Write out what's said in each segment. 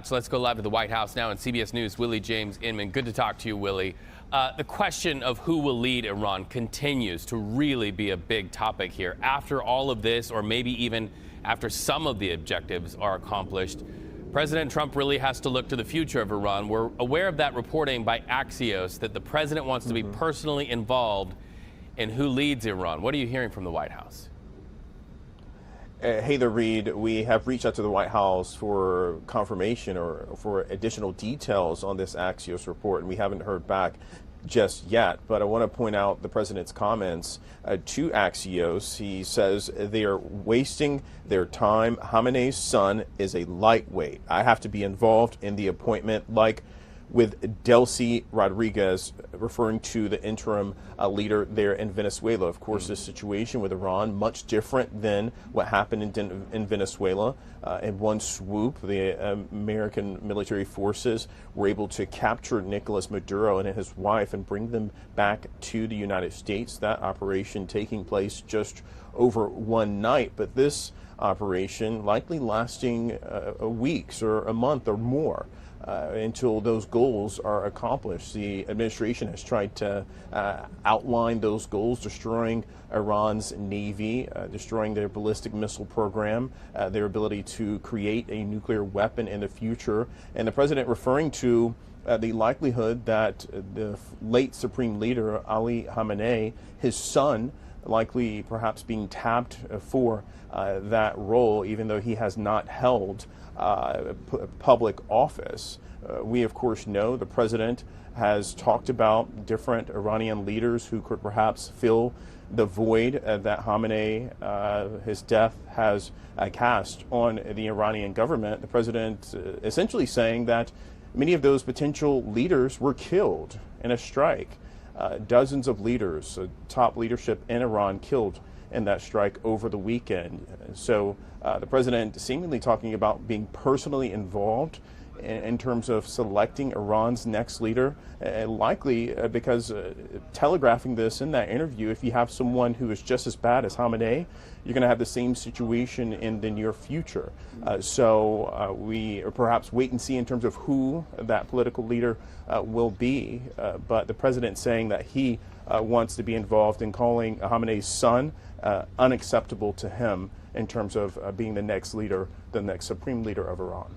So let's go live to the White House now, and CBS News, Willie James Inman. Good to talk to you, Willie. The question of who will lead Iran continues to really be a big topic here. After all of this, or maybe even after some of the objectives are accomplished, President Trump really has to look to the future of Iran. We're aware of that reporting by Axios that the president wants to be personally involved in who leads Iran. What are you hearing from the White House? Hey there, Reed. We have reached out to the White House for confirmation or for additional details on this Axios report, and we haven't heard back just yet. But I want to point out the president's comments to Axios. He says they are wasting their time. Khamenei's son is a lightweight. I have to be involved in the appointment, like with Delcy Rodriguez, referring to the interim leader there in Venezuela. Of course, this situation with Iran, much different than what happened in Venezuela. In one swoop, the American military forces were able to capture Nicolas Maduro and his wife and bring them back to the United States. That operation taking place just over one night. But this operation likely lasting weeks or a month or more. Until those goals are accomplished. The administration has tried to outline those goals, destroying Iran's Navy, destroying their ballistic missile program, their ability to create a nuclear weapon in the future. And the president referring to the likelihood that the late Supreme Leader, Ali Khamenei, his son, likely perhaps being tapped for that role, even though he has not held public office. We, of course, know the president has talked about different Iranian leaders who could perhaps fill the void that Khamenei, his death, has cast on the Iranian government. The president essentially saying that many of those potential leaders were killed in a strike. Dozens of leaders, top leadership in Iran, killed in that strike over the weekend. So the president seemingly talking about being personally involved in terms of selecting Iran's next leader, likely because telegraphing this in that interview, if you have someone who is just as bad as Khamenei, you're going to have the same situation in the near future. So we perhaps wait and see in terms of who that political leader will be. But the president saying that he wants to be involved in calling Khamenei's son unacceptable to him in terms of being the next leader, the next supreme leader of Iran.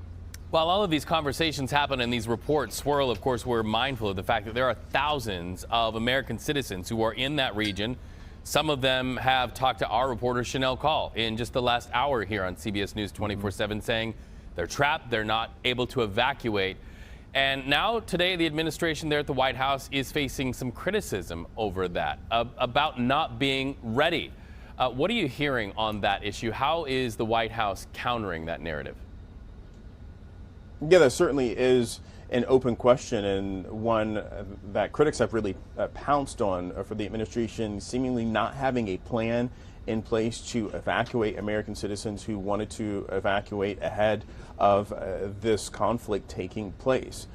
While all of these conversations happen and these reports swirl, of course, we're mindful of the fact that there are thousands of American citizens who are in that region. Some of them have talked to our reporter, Chanel Call, in just the last hour here on CBS News 24/7, saying they're trapped, they're not able to evacuate. And now, today, the administration there at the White House is facing some criticism over that, about not being ready. What are you hearing on that issue? How is the White House countering that narrative? Yeah, that certainly is an open question, and one that critics have really pounced on for the administration, seemingly not having a plan in place to evacuate American citizens who wanted to evacuate ahead of this conflict taking place.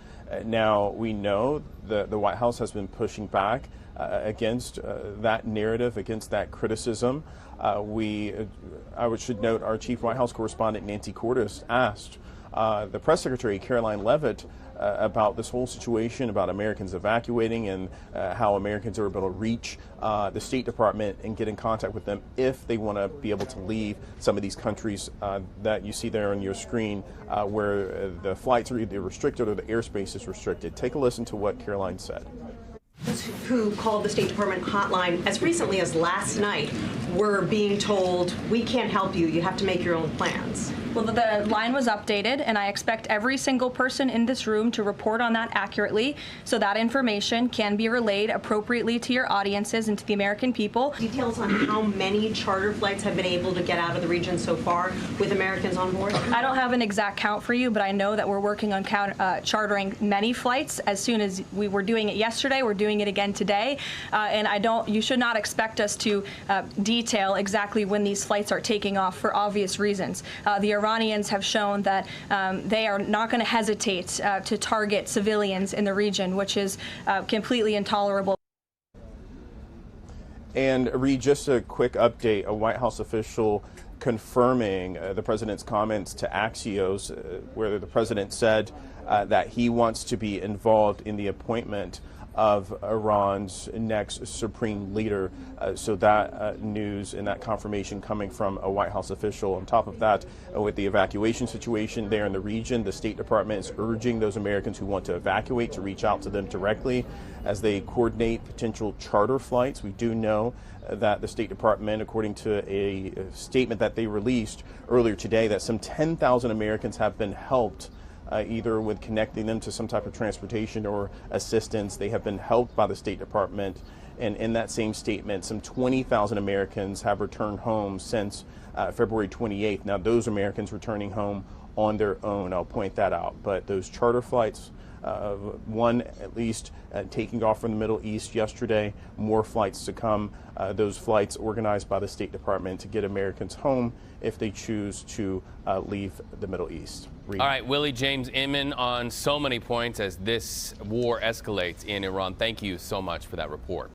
Now, we know the White House has been pushing back against that narrative, against that criticism. I should note our chief White House correspondent, Nancy Cordes, asked the press secretary, Caroline Leavitt, about this whole situation, about Americans evacuating and how Americans are able to reach the State Department and get in contact with them if they want to be able to leave some of these countries that you see there on your screen, where the flights are either restricted or the airspace is restricted. Take a listen to what Caroline said. Who called the State Department hotline as recently as last night were being told, we can't help you, you have to make your own plans. Well, the line was updated, and I expect every single person in this room to report on that accurately so that information can be relayed appropriately to your audiences and to the American people. Details on how many charter flights have been able to get out of the region so far with Americans on board? I don't have an exact count for you, but I know that we're working on chartering many flights. As soon as we were doing it yesterday, we're doing it again today. And you should not expect us to detail exactly when these flights are taking off for obvious reasons. The Iranians have shown that they are not going to hesitate to target civilians in the region, which is completely intolerable. And Reed, just a quick update, a White House official confirming the president's comments to Axios, where the president said that he wants to be involved in the appointment of Iran's next supreme leader. So that news and that confirmation coming from a White House official. On top of that, with the evacuation situation there in the region, the State Department is urging those Americans who want to evacuate to reach out to them directly as they coordinate potential charter flights. We do know that the State Department, according to a statement that they released earlier today, that some 10,000 Americans have been helped either with connecting them to some type of transportation or assistance. They have been helped by the State Department. And in that same statement, some 20,000 Americans have returned home since February 28th. Now, those Americans returning home on their own, I'll point that out. But those charter flights, one at least taking off from the Middle East yesterday, more flights to come. Those flights organized by the State Department to get Americans home if they choose to leave the Middle East. Reed. All right, Willie James Inman on so many points as this war escalates in Iran. Thank you so much for that report.